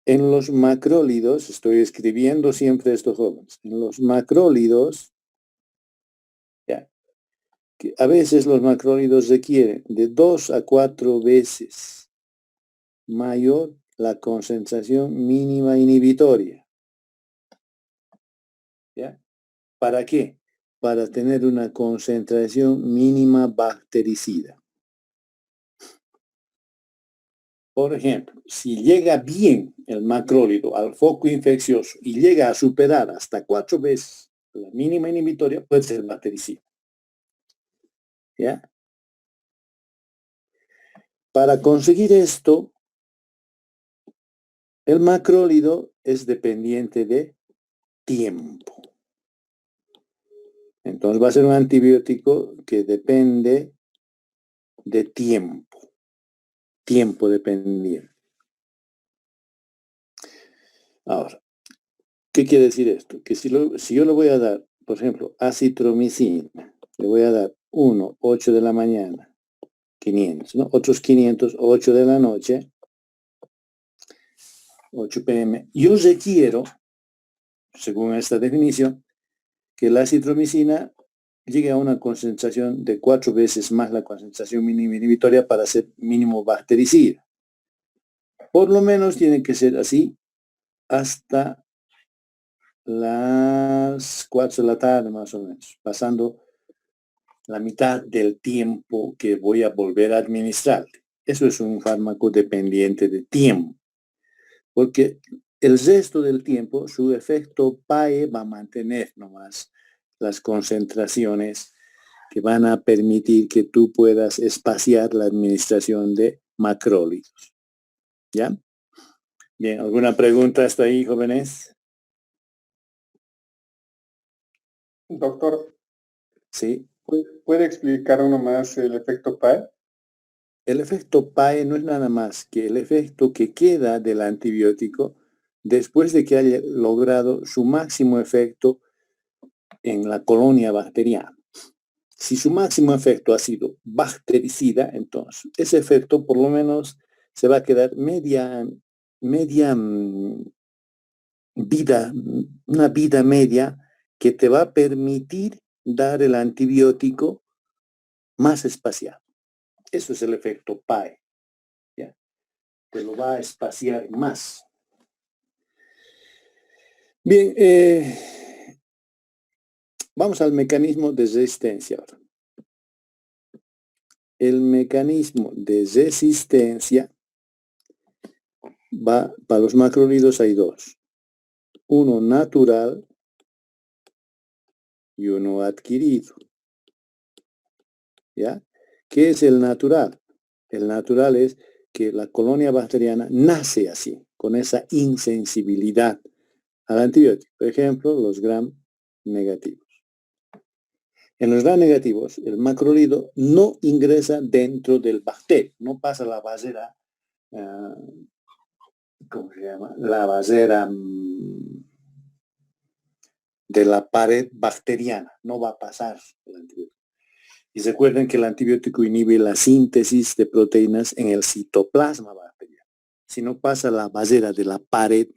En los macrólidos, estoy escribiendo siempre estos jóvenes, en los macrólidos, ¿ya? Que a veces los macrólidos requieren de 2 a 4 veces mayor la concentración mínima inhibitoria. ¿Ya? ¿Para qué? Para tener una concentración mínima bactericida. Por ejemplo, si llega bien el macrólido al foco infeccioso y llega a superar hasta 4 veces la mínima inhibitoria, puede ser bactericida. ¿Ya? Para conseguir esto, el macrólido es dependiente de tiempo. Entonces va a ser un antibiótico que depende de tiempo dependiente. Ahora, ¿qué quiere decir esto? Que si yo le voy a dar, por ejemplo, acitromicina, le voy a dar 1, 8 de la mañana, 500, ¿no? Otros 500, 8 de la noche, 8 p.m. Yo requiero, según esta definición, que la acitromicina llegue a una concentración de 4 veces más la concentración mínima inhibitoria para ser mínimo bactericida. Por lo menos tiene que ser así hasta las 4 de la tarde más o menos, pasando la mitad del tiempo que voy a volver a administrar. Eso es un fármaco dependiente de tiempo, porque el resto del tiempo su efecto PAE va a mantener nomás las concentraciones que van a permitir que tú puedas espaciar la administración de macrólidos. ¿Ya? Bien, ¿alguna pregunta hasta ahí, jóvenes? Doctor, Sí. ¿puede explicar uno más el efecto PAE? El efecto PAE no es nada más que el efecto que queda del antibiótico después de que haya logrado su máximo efecto en la colonia bacteriana. Si su máximo efecto ha sido bactericida, entonces ese efecto por lo menos se va a quedar media vida, una vida media que te va a permitir dar el antibiótico más espaciado. Eso es el efecto PAE. ¿Ya? Te lo va a espaciar más. Bien, vamos al mecanismo de resistencia ahora. el mecanismo de resistencia va, para los macrólidos hay dos. Uno natural y uno adquirido. ¿Ya? ¿Qué es el natural? El natural es que la colonia bacteriana nace así, con esa insensibilidad al antibiótico. Por ejemplo, los gram negativos. En los gram negativos, el macrólido no ingresa dentro del bacterio, no pasa la barrera, ¿cómo se llama? La barrera de la pared bacteriana, no va a pasar el antibiótico. Y recuerden que el antibiótico inhibe la síntesis de proteínas en el citoplasma bacteriano. Si no pasa la barrera de la pared,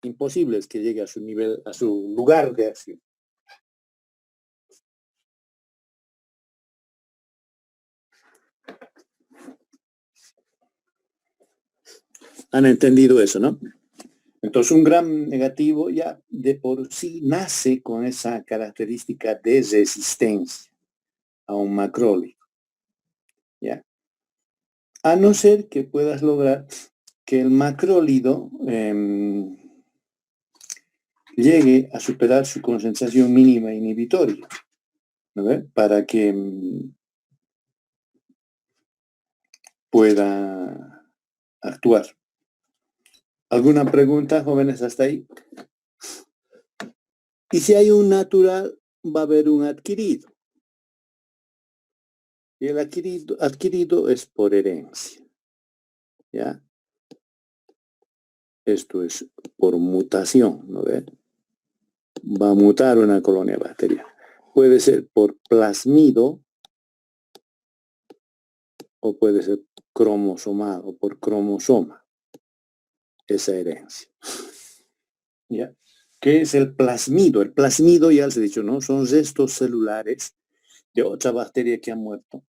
imposible es que llegue a su nivel, a su lugar de acción. ¿Han entendido eso, no? Entonces un gram negativo ya de por sí nace con esa característica de resistencia a un macrólido. ¿Ya? A no ser que puedas lograr que el macrólido llegue a superar su concentración mínima inhibitoria, ¿no? Para que pueda actuar. ¿Alguna pregunta, jóvenes, hasta ahí? Y si hay un natural, va a haber un adquirido. Y el adquirido es por herencia. ¿Ya? Esto es por mutación, ¿no ve? Va a mutar una colonia bacteriana. Puede ser por plasmido o puede ser cromosomal o por cromosoma. Esa herencia. ¿Ya? ¿Qué es el plasmido? El plasmido, ya les he dicho, ¿no? Son restos celulares de otra bacteria que ha muerto.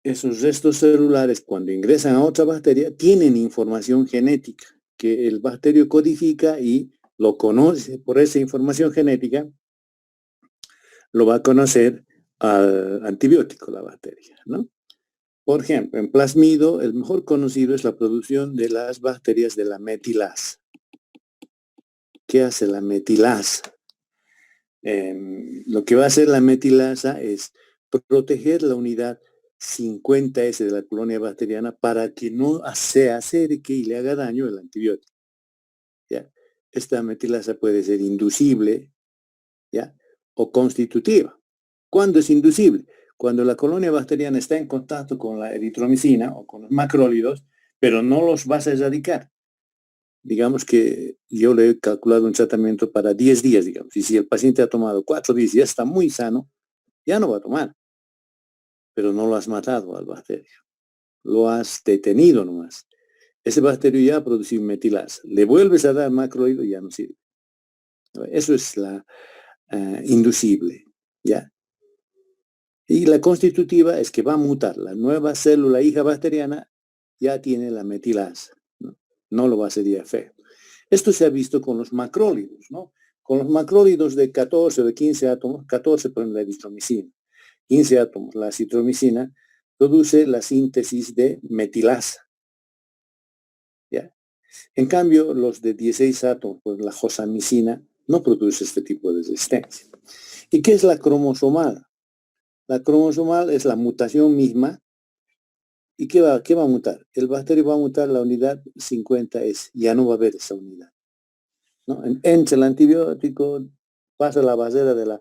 Esos restos celulares, cuando ingresan a otra bacteria, tienen información genética que el bacterio codifica y lo conoce. Por esa información genética, lo va a conocer al antibiótico, la bacteria, ¿no? Por ejemplo, en plasmido, el mejor conocido es la producción de las bacterias de la metilasa. ¿Qué hace la metilasa? Lo que va a hacer la metilasa es proteger la unidad 50S de la colonia bacteriana para que no se acerque y le haga daño el antibiótico. ¿Ya? Esta metilasa puede ser inducible, ¿ya? O constitutiva. ¿Cuándo es inducible? Cuando la colonia bacteriana está en contacto con la eritromicina o con los macrólidos, pero no los vas a erradicar. Digamos que yo le he calculado un tratamiento para 10 días, digamos. Y si el paciente ha tomado 4 días y ya está muy sano, ya no va a tomar. Pero no lo has matado al bacterio. Lo has detenido nomás. Ese bacterio ya ha producido metilasa. Le vuelves a dar macrólido y ya no sirve. Eso es la inducible, ¿ya? Y la constitutiva es que va a mutar. La nueva célula hija bacteriana ya tiene la metilasa. No lo va a hacer ya feo. Esto se ha visto con los macrólidos, ¿no? Con los macrólidos de 14 o de 15 átomos, 14 por la eritromicina, 15 átomos, la citromicina, produce la síntesis de metilasa. ¿Ya? En cambio, los de 16 átomos, pues la josamicina, no produce este tipo de resistencia. ¿Y qué es la cromosomal? La cromosomal es la mutación misma. ¿Y qué va a mutar? El bacterio va a mutar la unidad 50S. Ya no va a haber esa unidad, ¿no? Entra el antibiótico, pasa la barrera de la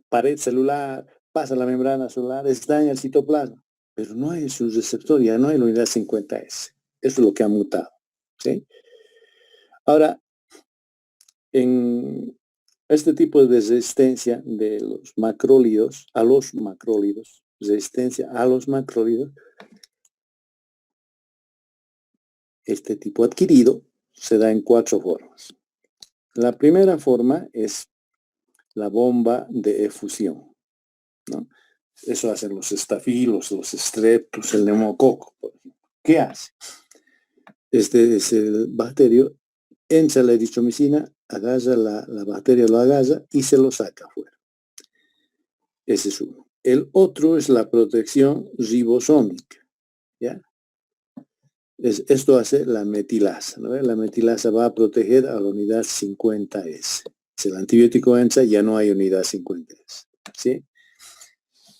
pared celular, pasa la membrana celular, está en el citoplasma. Pero no hay su receptor, ya no hay la unidad 50S. Eso es lo que ha mutado, ¿sí? Ahora, en este tipo de resistencia de los macrólidos, a los macrólidos, resistencia a los macrólidos, este tipo adquirido se da en 4 formas. La primera forma es la bomba de efusión, ¿no? Eso hacen los estafilos, los streptos, el neumococo, por ejemplo. ¿Qué hace? Este es el bacterio, entra la eritromicina, agarra la bacteria, lo agarra y se lo saca afuera. Ese es uno. El otro es la protección ribosómica, ¿ya? Esto hace la metilasa, ¿no? La metilasa va a proteger a la unidad 50S. Si el antibiótico entra, ya no hay unidad 50S, ¿sí?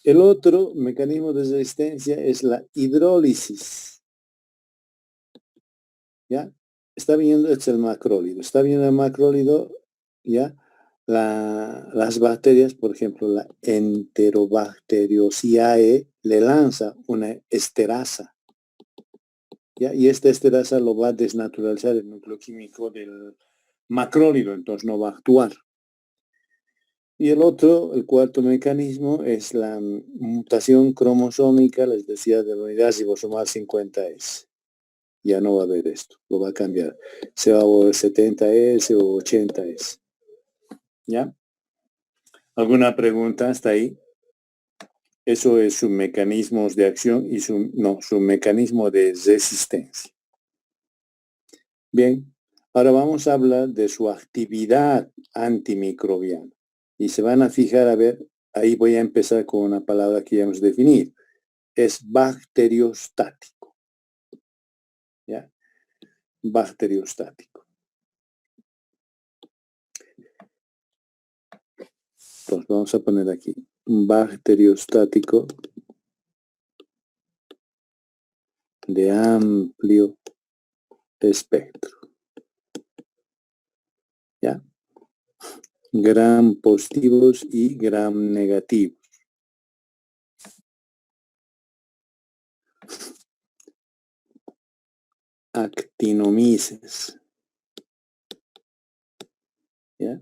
El otro mecanismo de resistencia es la hidrólisis, ¿ya? Está viendo, este es el macrólido. Está viendo el macrólido, ¿ya? Las bacterias, por ejemplo, la Enterobacteriaceae le lanza una esterasa, ¿ya? Y esta esterasa lo va a desnaturalizar el núcleo químico del macrólido, entonces no va a actuar. Y el cuarto mecanismo es la mutación cromosómica, les decía, de la unidad ribosomal 50S. Ya no va a haber esto, lo va a cambiar. Se va a volver 70S o 80S. ¿Ya? ¿Alguna pregunta hasta ahí? Eso es sus mecanismos de acción y su mecanismo de resistencia. Bien, ahora vamos a hablar de su actividad antimicrobiana. Y se van a fijar, a ver, ahí voy a empezar con una palabra que ya hemos definido. Es bacteriostático. ¿Ya? Bacteriostático. Entonces vamos a poner aquí. Bacteriostático de amplio espectro. ¿Ya? Gram positivos y gram negativos. Actinomyces. ¿Ya?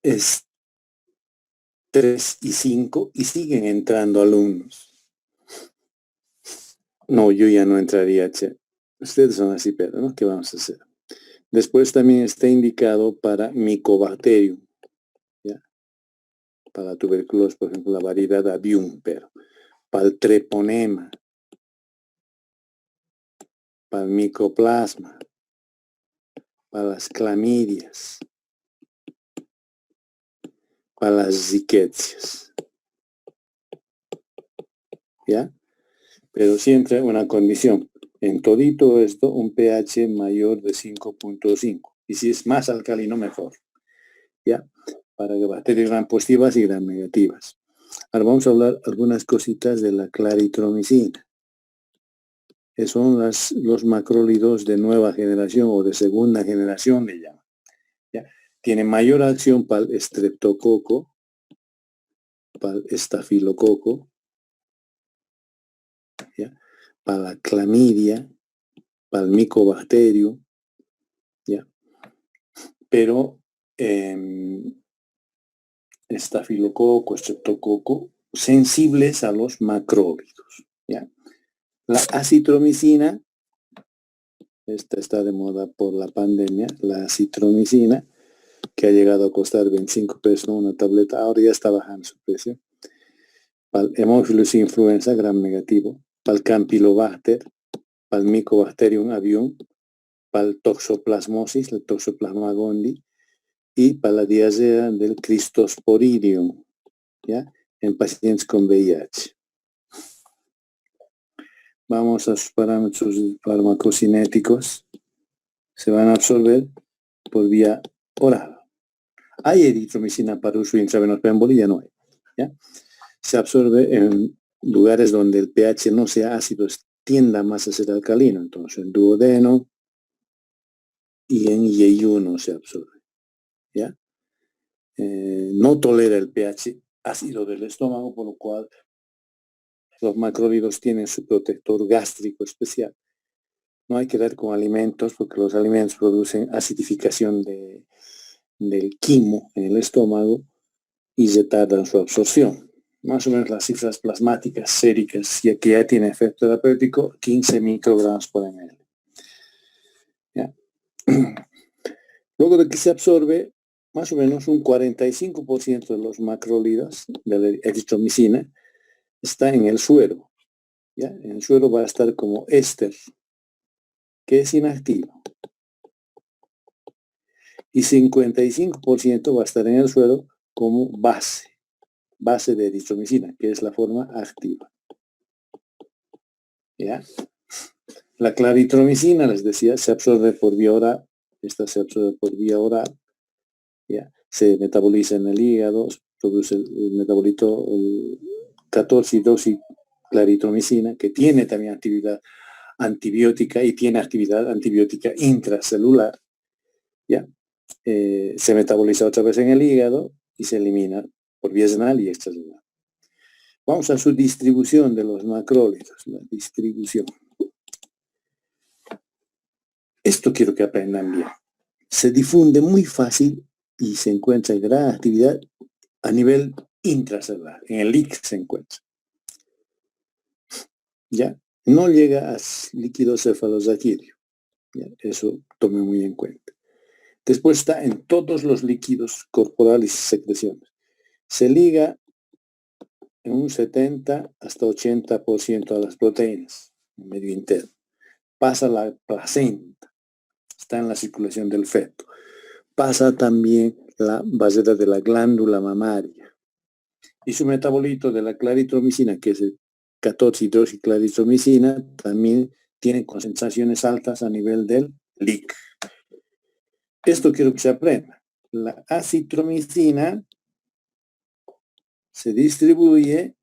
Es 3 y 5 y siguen entrando alumnos. No, yo ya no entraría, che. Ustedes son así, pero ¿no? ¿Qué vamos a hacer? Después también está indicado para Mycobacterium. ¿Ya? Para la tuberculosis, por ejemplo, la variedad Avium, pero para el treponema, para el micoplasma, para las clamidias, para las riquecias. ¿Ya? Pero siempre una condición. En todito esto, un pH mayor de 5.5. Y si es más alcalino, mejor. ¿Ya? Para bacterias gram positivas y gram negativas. Ahora vamos a hablar algunas cositas de la claritromicina. Que son los macrólidos de nueva generación o de segunda generación, le llaman. ¿Ya? Tiene mayor acción para el estreptococo, para el estafilococo, ¿ya? Para la clamidia, para el micobacterium, ¿ya? Pero estafilococo, estreptococo, sensibles a los macrólidos, ¿ya? La acitromicina, esta está de moda por la pandemia, la acitromicina, que ha llegado a costar 25 pesos una tableta, ahora ya está bajando su precio. Para el Haemophilus influenza, gram negativo, para el Campylobacter, para el Mycobacterium avium, para el Toxoplasmosis, el Toxoplasma gondii, y para la diarrea del Cristosporidium, ¿ya? En pacientes con VIH. Vamos a sus parámetros farmacocinéticos. Se van a absorber por vía oral. Hay eritromicina para uso intravenoso, pero en Bolivia no hay. ¿Ya? Se absorbe en lugares donde el pH no sea ácido, tienda más a ser alcalino. Entonces en duodeno y en yeyuno se absorbe. ¿Ya? No tolera el pH ácido del estómago, por lo cual los macrólidos tienen su protector gástrico especial. No hay que dar con alimentos porque los alimentos producen acidificación del quimo en el estómago y retardan su absorción. Más o menos las cifras plasmáticas séricas, ya que ya tiene efecto terapéutico, 15 microgramos por ml. ¿Ya? Luego de que se absorbe, más o menos un 45% de los macrólidos de la eritromicina está en el suero. ¿Ya? En el suero va a estar como éster, que es inactivo. Y 55% va a estar en el suero como base. base de eritromicina, que es la forma activa. ¿Ya? La claritromicina, les decía, se absorbe por vía oral. Esta se absorbe por vía oral. ¿Ya? Se metaboliza en el hígado, produce el metabolito el 14-hidroxiclaritromicina, que tiene también actividad antibiótica y tiene actividad antibiótica intracelular. ¿Ya? Se metaboliza otra vez en el hígado y se elimina por vía renal y extrarenal. Vamos a su distribución de los macrólidos, la distribución. Esto quiero que aprendan bien. Se difunde muy fácil y se encuentra en gran actividad a nivel intracelular. En el líquido se encuentra. ¿Ya? No llega a líquido cefalorraquídeo. ¿Ya? Eso tome muy en cuenta. Después está en todos los líquidos corporales y secreciones. Se liga en un 70 hasta 80% a las proteínas, en medio interno. Pasa la placenta, está en la circulación del feto. Pasa también la barrera de la glándula mamaria. Y su metabolito de la claritromicina, que es el 14-hidroxiclaritromicina, también tiene concentraciones altas a nivel del líquido. Esto quiero que se aprenda. La acitromicina se distribuye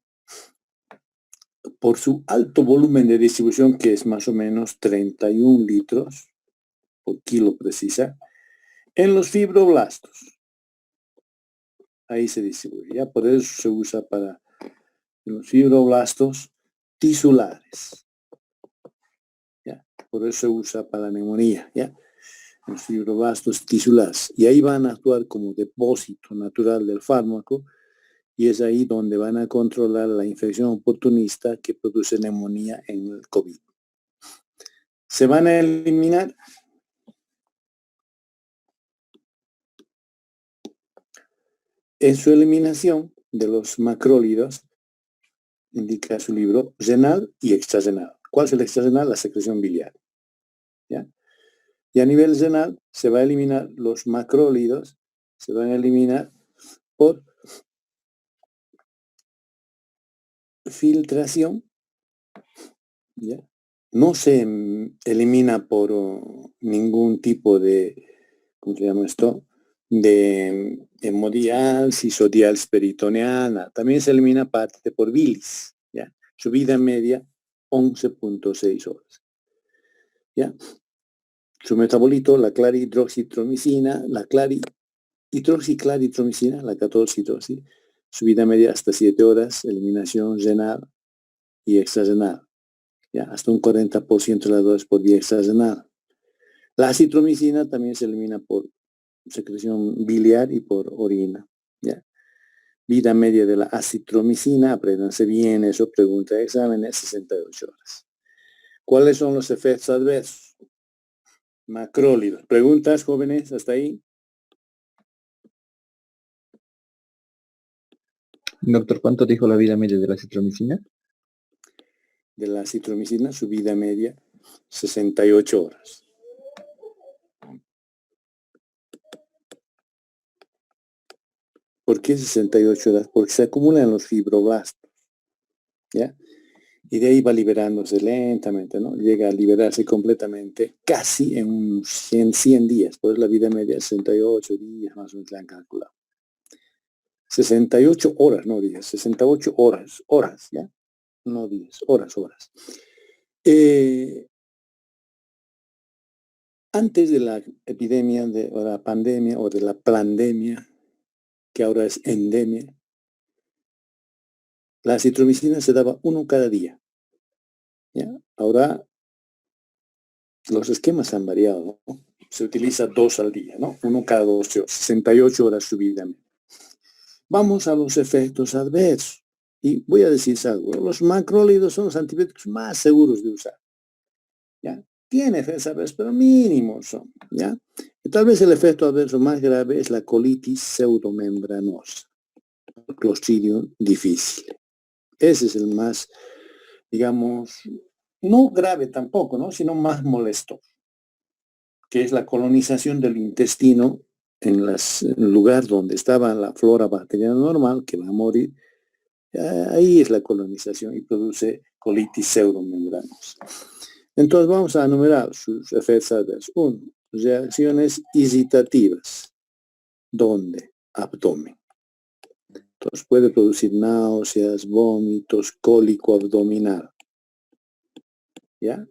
por su alto volumen de distribución, que es más o menos 31 litros por kilo precisa, en los fibroblastos. Ahí se distribuye. ¿Ya? Por eso se usa para los fibroblastos tisulares. ¿Ya? Por eso se usa para la neumonía. ¿Ya? Los fibroblastos tisulares. Y ahí van a actuar como depósito natural del fármaco. Y es ahí donde van a controlar la infección oportunista que produce neumonía en el COVID. Se van a eliminar en su eliminación de los macrólidos, indica su libro, renal y extrarrenal. ¿Cuál es el extrarrenal? La secreción biliar. ¿Ya? Y a nivel renal se va a eliminar los macrólidos, se van a eliminar por filtración. ¿Ya? No se elimina por ningún tipo de, ¿cómo se llama esto? De hemodiálisis o diálisis peritoneal. También se elimina parte por bilis. ¿Ya? Su vida media, 11.6 horas. ¿Ya? Su metabolito, la clarihidroxitromicina, la clarihidroxiclaritromicina, la 14-hidroxi, su vida media hasta 7 horas, eliminación renal y extrarrenal. ¿Ya? Hasta un 40% de la dosis por vía extrarrenal. La acitromicina también se elimina por secreción biliar y por orina. ¿Ya? Vida media de la acitromicina, apréndanse bien eso, pregunta de exámenes, 68 horas. ¿Cuáles son los efectos adversos? Macrólidos. ¿Preguntas, jóvenes, hasta ahí? Doctor, ¿cuánto dijo la vida media de la citromicina? De la acitromicina, su vida media, 68 horas. ¿Por qué 68 horas? Porque se acumulan los fibroblastos, ¿ya? Y de ahí va liberándose lentamente, ¿no? Llega a liberarse completamente casi en unos 100 días. Por eso la vida media es 68 días, más o menos la han calculado. 68 horas, no días, 68 horas, ¿ya? No días, horas. Antes de la epidemia, o la pandemia, o de la plandemia, que ahora es endemia, la acitromicina se daba uno cada día. ¿Ya? Ahora los esquemas han variado, ¿no? Se utiliza 2 al día, ¿no? Uno cada 12 horas, 68 horas su vida. Vamos a los efectos adversos. Y voy a decir algo, los macrólidos son los antibióticos más seguros de usar. ¿Ya? Tiene efectos adversos, pero mínimos son. ¿Ya? Y tal vez el efecto adverso más grave es la colitis pseudomembranosa, Clostridium difficile. Ese es el más, digamos, no grave tampoco, ¿no? Sino más molesto, que es la colonización del intestino en el lugar donde estaba la flora bacteriana normal, que va a morir, ahí es la colonización y produce colitis pseudomembranosa. Entonces vamos a enumerar sus efectos adversos. 1. Reacciones excitativas. ¿Dónde? Abdomen. Entonces puede producir náuseas, vómitos, cólico abdominal. ¿Ya?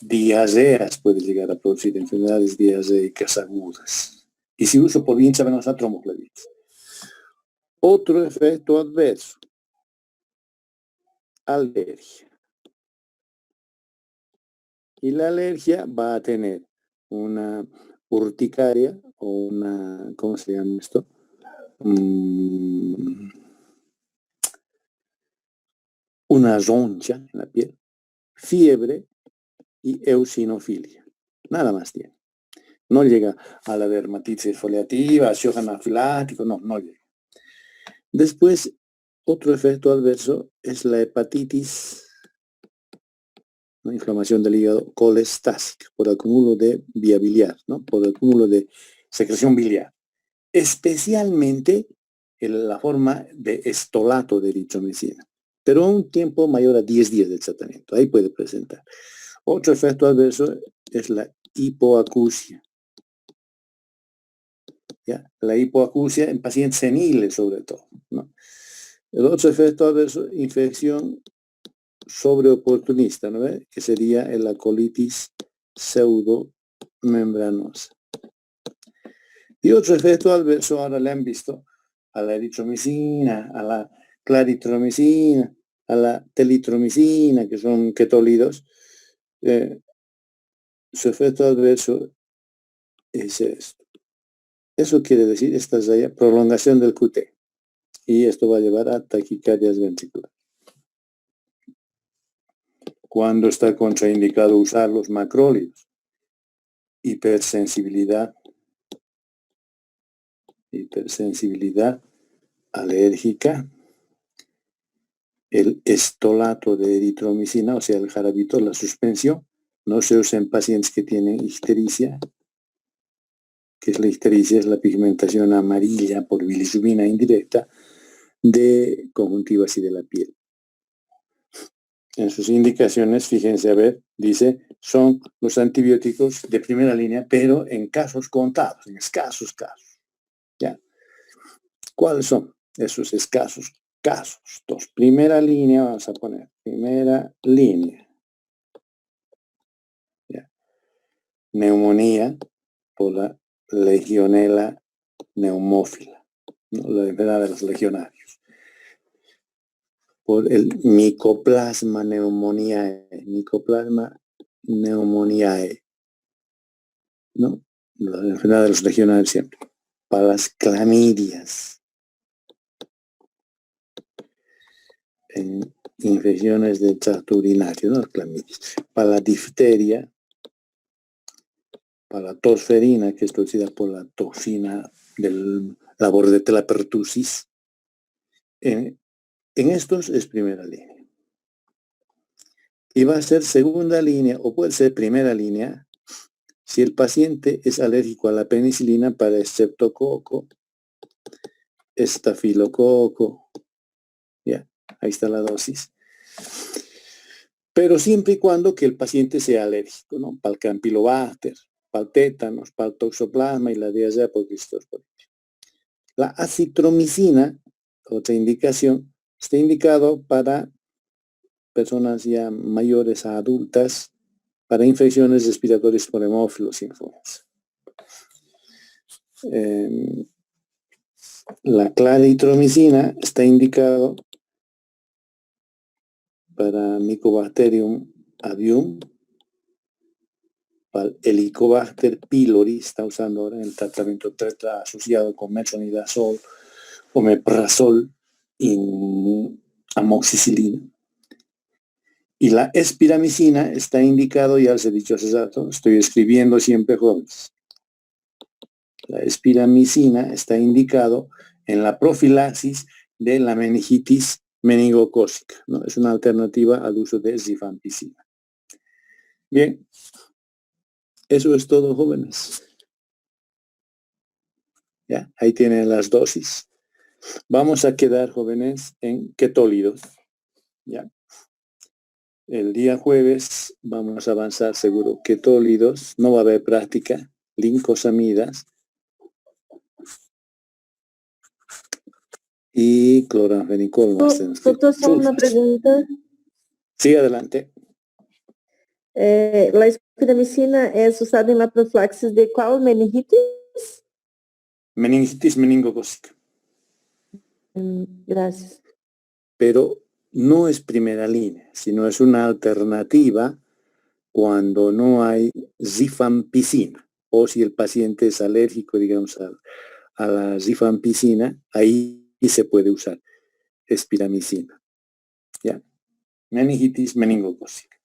Diarreas, puede llegar a producir enfermedades diarreicas agudas. Y si uso por vía intravenosa, tromboflebitis. Otro efecto adverso. Alergia. Y la alergia va a tener una urticaria o una, ¿cómo se llama esto? Una roncha en la piel, fiebre y eosinofilia. Nada más tiene. No llega a la dermatitis exfoliativa, ácido anafilático, no llega. Después, otro efecto adverso es la hepatitis, ¿no? Inflamación del hígado colestásica por acúmulo de vía biliar, ¿no? Por acúmulo de secreción biliar. Especialmente en la forma de estolato de eritromicina, pero a un tiempo mayor a 10 días del tratamiento. Ahí puede presentar. Otro efecto adverso es la hipoacusia. ¿Ya? La hipoacusia en pacientes seniles sobre todo, ¿no? El otro efecto adverso, infección sobreoportunista, ¿no? Que sería la colitis pseudomembranosa. Y otro efecto adverso, ahora le han visto a la eritromicina, a la claritromicina, a la telitromicina, que son ketólidos. Su efecto adverso es esto. Eso quiere decir, esta es la prolongación del QT. Y esto va a llevar a taquicardias ventriculares. ¿Cuándo está contraindicado usar los macrólidos? Hipersensibilidad alérgica, el estolato de eritromicina, o sea, el jarabito, la suspensión, no se usa en pacientes que tienen ictericia, que es la ictericia, es la pigmentación amarilla por bilisubina indirecta de conjuntivas y de la piel. En sus indicaciones, fíjense a ver, dice, son los antibióticos de primera línea, pero en casos contados, en escasos casos. ¿Ya? ¿Cuáles son esos escasos casos? Entonces, primera línea, vamos a poner, primera línea. ¿Ya? Neumonía por la legionela neumófila, ¿no? La enfermedad de los legionarios. Por el Mycoplasma pneumoniae, ¿no? La enfermedad de los legionarios siempre. Para las clamidias, en infecciones del tracto urinario, ¿no? Clamidias. Para la difteria, para la tosferina, que es producida por la toxina del labor de telapertusis. En estos es primera línea. Y va a ser segunda línea, o puede ser primera línea, si el paciente es alérgico a la penicilina para estreptococo, estafilococo. Ya, ahí está la dosis. Pero siempre y cuando que el paciente sea alérgico, ¿no? Para el campylobacter, para el tétanos, para el toxoplasma y la diarrea por Cristóbal. La acitromicina, otra indicación, está indicado para personas ya mayores a adultas, para infecciones respiratorias por hemófilos influenza. La claritromicina está indicado para Mycobacterium avium, para el Helicobacter pylori, está usando ahora en el tratamiento tetra asociado con metronidazol, omeprazol y amoxicilina. Y la espiramicina está indicado, ya les he dicho hace rato, estoy escribiendo siempre jóvenes. La espiramicina está indicado en la profilaxis de la meningitis meningocócica, ¿no? Es una alternativa al uso de rifampicina. Bien, eso es todo, jóvenes. ¿Ya? Ahí tienen las dosis. Vamos a quedar, jóvenes, en ketólidos. ¿Ya? El día jueves vamos a avanzar seguro ketólidos. No va a haber práctica. Lincosamidas. Y cloranfenicol. Doctor, solo una pregunta. Sí, adelante. La espiramicina es usada en la profilaxis de ¿cuál meningitis? Meningitis meningocócica. Gracias. Pero no es primera línea, sino es una alternativa cuando no hay rifampicina o si el paciente es alérgico, digamos, a la rifampicina, ahí se puede usar espiramicina. ¿Ya? Meningitis meningocócica.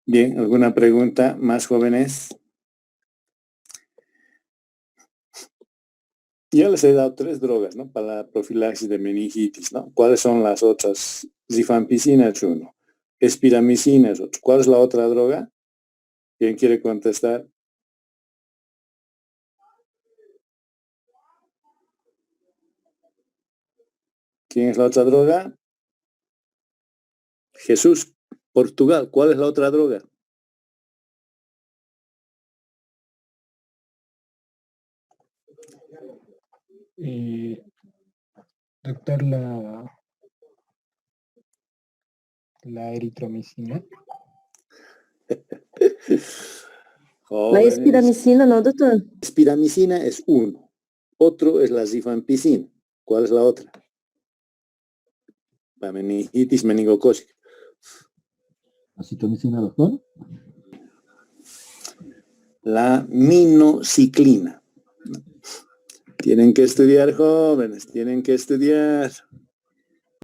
Bien, ¿alguna pregunta más, jóvenes? Ya les he dado 3 drogas, ¿no? Para la profilaxis de meningitis, ¿no? ¿Cuáles son las otras? Rifampicina es uno. Espiramicina es otro. ¿Cuál es la otra droga? ¿Quién quiere contestar? ¿Quién es la otra droga? Jesús, Portugal. ¿Cuál es la otra droga? Doctor, la eritromicina. La espiramicina, ¿no, doctor? Espiramicina es uno. Otro es la rifampicina. ¿Cuál es la otra? La meningitis meningocócica. ¿Acitromicina, doctor? La minociclina. Tienen que estudiar, jóvenes, tienen que estudiar.